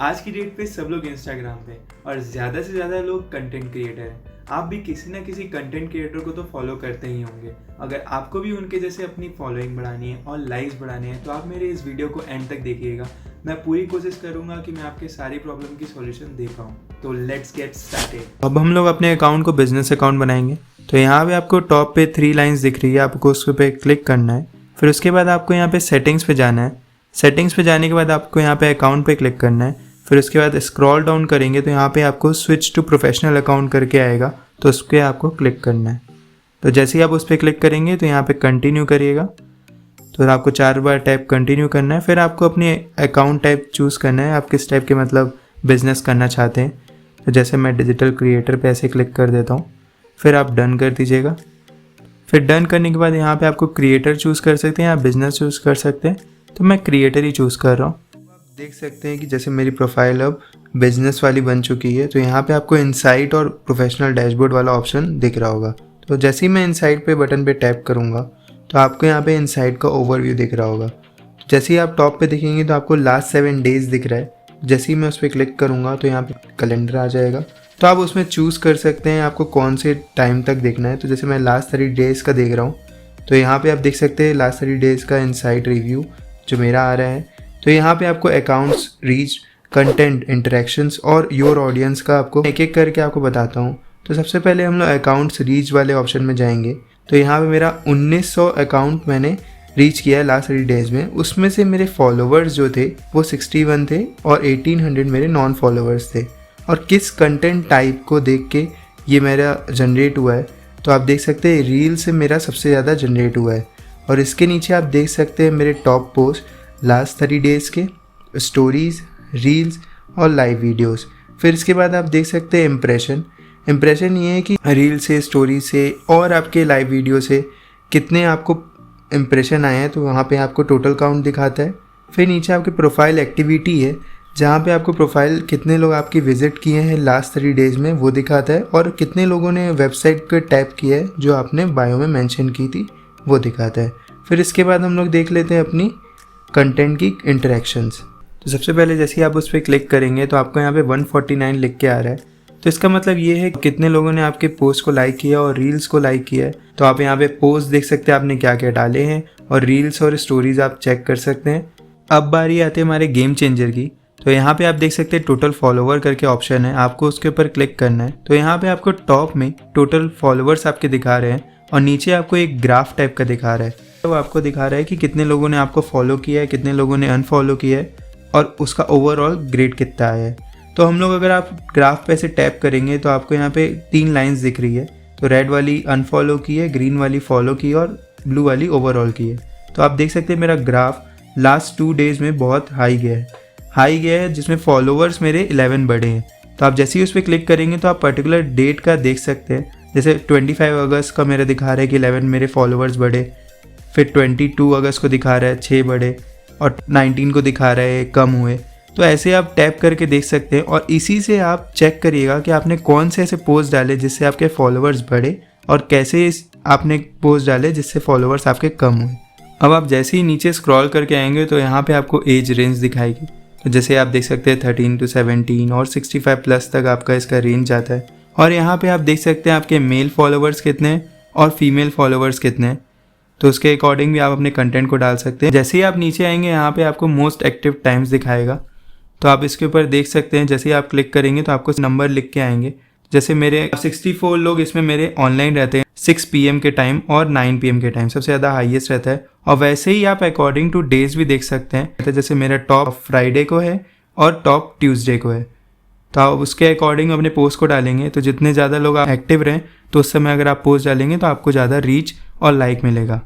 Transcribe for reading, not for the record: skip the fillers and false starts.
आज की डेट पे सब लोग इंस्टाग्राम पे और ज़्यादा से ज़्यादा लोग कंटेंट क्रिएटर हैं। आप भी किसी ना किसी कंटेंट क्रिएटर को तो फॉलो करते ही होंगे। अगर आपको भी उनके जैसे अपनी फॉलोइंग बढ़ानी है और लाइक्स बढ़ाने हैं तो आप मेरे इस वीडियो को एंड तक देखिएगा। मैं पूरी कोशिश करूंगा कि मैं आपके सारी प्रॉब्लम की सॉल्यूशन दे पाऊँ। तो लेट्स गेट स्टार्टेड। अब हम लोग अपने अकाउंट को बिजनेस अकाउंट बनाएंगे। तो यहाँ पे आपको टॉप पे 3 लाइन्स दिख रही है, आपको उस पर क्लिक करना है। फिर उसके बाद आपको यहाँ पे सेटिंग्स पे जाना है। सेटिंग्स पे जाने के बाद आपको यहाँ पे अकाउंट पे क्लिक करना है। फिर उसके बाद स्क्रॉल डाउन करेंगे तो यहाँ पे आपको स्विच टू प्रोफेशनल अकाउंट करके आएगा, तो उस पर आपको क्लिक करना है। तो जैसे ही आप उस पर क्लिक करेंगे तो यहाँ पे कंटिन्यू करिएगा। तो आपको 4 बार टैप कंटिन्यू करना है। फिर आपको अपनी अकाउंट टाइप चूज़ करना है, आप किस टाइप के मतलब बिजनेस करना चाहते हैं। तो जैसे मैं डिजिटल क्रिएटर पे ऐसे क्लिक कर देता हूँ, फिर आप डन कर दीजिएगा। फिर डन करने के बाद यहाँ पे आपको क्रिएटर चूज़ कर सकते हैं या बिजनेस चूज़ कर सकते हैं। तो मैं क्रिएटर ही चूज़ कर रहा हूँ। आप देख सकते हैं कि जैसे मेरी प्रोफाइल अब बिजनेस वाली बन चुकी है। तो यहाँ पे आपको इनसाइट और प्रोफेशनल डैशबोर्ड वाला ऑप्शन दिख रहा होगा। तो जैसे ही मैं इनसाइट पे बटन पे टैप करूँगा तो आपको यहाँ पे इनसाइट का ओवरव्यू दिख रहा होगा। जैसे ही आप टॉप पे देखेंगे तो आपको लास्ट 7 डेज दिख रहा है। जैसे ही मैं उस पर क्लिक करूँगा तो यहाँ पे कैलेंडर आ जाएगा। तो आप उसमें चूज़ कर सकते हैं आपको कौन से टाइम तक देखना है। तो जैसे मैं लास्ट 30 डेज़ का देख रहा हूँ, तो यहाँ पे आप देख सकते हैं लास्ट 30 डेज़ का इनसाइट रिव्यू जो मेरा आ रहा है। तो यहाँ पे आपको अकाउंट्स, रीच, कंटेंट, इंटरेक्शंस और योर ऑडियंस का आपको एक एक करके आपको बताता हूँ। तो सबसे पहले हम लोग अकाउंट्स रीच वाले ऑप्शन में जाएंगे। तो यहाँ पे मेरा 1900 अकाउंट मैंने रीच किया है लास्ट 30 डेज़ में। उसमें से मेरे फॉलोवर्स जो थे वो 61 थे और 1800 मेरे नॉन फॉलोवर्स थे। और किस कंटेंट टाइप को देख के ये मेरा जनरेट हुआ है, तो आप देख सकते हैं रील से मेरा सबसे ज़्यादा जनरेट हुआ है। और इसके नीचे आप देख सकते हैं मेरे टॉप पोस्ट लास्ट 30 डेज़ के, स्टोरीज़, रील्स और लाइव वीडियोस। फिर इसके बाद आप देख सकते हैं इम्प्रेशन ये है कि रील से, स्टोरी से और आपके लाइव वीडियो से कितने आपको इम्प्रेशन आए हैं। तो वहाँ पे आपको टोटल काउंट दिखाता है। फिर नीचे आपकी प्रोफाइल एक्टिविटी है, जहाँ पे आपको प्रोफाइल कितने लोग आपकी विजिट किए हैं लास्ट 30 डेज़ में वो दिखाता है, और कितने लोगों ने वेबसाइट पे टैप किया है जो आपने बायो में मेंशन की थी वो दिखाता है। फिर इसके बाद हम लोग देख लेते हैं अपनी कंटेंट की इंटरेक्शंस। तो सबसे पहले जैसे ही आप उस पर क्लिक करेंगे तो आपको यहाँ पे 149 लिख के आ रहा है। तो इसका मतलब ये है कितने लोगों ने आपके पोस्ट को लाइक किया और रील्स को लाइक किया है। तो आप यहाँ पे पोस्ट देख सकते हैं आपने क्या क्या डाले हैं, और रील्स और स्टोरीज आप चेक कर सकते हैं। अब बारी आती है हमारे गेम चेंजर की। तो यहाँ पे आप देख सकते हैं टोटल फॉलोवर करके ऑप्शन है, आपको उसके ऊपर क्लिक करना है। तो यहाँ पे आपको टॉप में टोटल फॉलोवर्स आपके दिखा रहे हैं और नीचे आपको एक ग्राफ टाइप का दिखा रहा है। तो आपको दिखा रहा है कि कितने लोगों ने आपको फॉलो किया है, कितने लोगों ने अनफॉलो किया है और उसका ओवरऑल ग्रेड कितना आया है। तो हम लोग अगर आप ग्राफ पे से टैप करेंगे तो आपको यहाँ पे 3 लाइंस दिख रही है। तो रेड वाली अनफॉलो की है, ग्रीन वाली फॉलो की और ब्लू वाली ओवरऑल की है। तो आप देख सकते हैं मेरा ग्राफ लास्ट 2 डेज़ में बहुत हाई गया है जिसमें फॉलोवर्स मेरे 11 बढ़े हैं। तो आप जैसे ही उस पर क्लिक करेंगे तो आप पर्टिकुलर डेट का देख सकते हैं। जैसे 25 अगस्त का मेरा दिखा रहा है कि 11 मेरे फॉलोवर्स बढ़े। फिर 22 अगस्त को दिखा रहा है 6 बढ़े, और 19 को दिखा रहा है कम हुए। तो ऐसे आप टैप करके देख सकते हैं, और इसी से आप चेक करिएगा कि आपने कौन से ऐसे पोस्ट डाले जिससे आपके फॉलोवर्स बढ़े और कैसे आपने पोस्ट डाले जिससे फॉलोवर्स आपके कम हुए। अब आप जैसे ही नीचे स्क्रॉल करके आएंगे तो यहाँ पे आपको एज रेंज दिखाएगी। तो जैसे आप देख सकते हैं 13 to 17 और 65 प्लस तक आपका इसका रेंज जाता है। और यहाँ पे आप देख सकते हैं आपके मेल फॉलोवर्स कितने हैं और फीमेल फॉलोवर्स कितने हैं। तो उसके अकॉर्डिंग भी आप अपने कंटेंट को डाल सकते हैं। जैसे ही आप नीचे आएंगे यहाँ पे आपको मोस्ट एक्टिव टाइम्स दिखाएगा। तो आप इसके ऊपर देख सकते हैं, जैसे ही आप क्लिक करेंगे तो आपको नंबर लिख के आएंगे। जैसे मेरे 64 लोग इसमें मेरे ऑनलाइन रहते हैं 6 PM के टाइम और 9 PM के टाइम, सबसे ज़्यादा हाईएस्ट रहता है। और वैसे ही आप अकॉर्डिंग टू डेज भी देख सकते हैं। जैसे मेरा टॉप फ्राइडे को है और टॉप ट्यूसडे को है। तो आप उसके अकॉर्डिंग अपने पोस्ट को डालेंगे। तो जितने ज़्यादा लोग एक्टिव रहें तो उस समय अगर आप पोस्ट डालेंगे तो आपको ज़्यादा रीच और लाइक मिलेगा।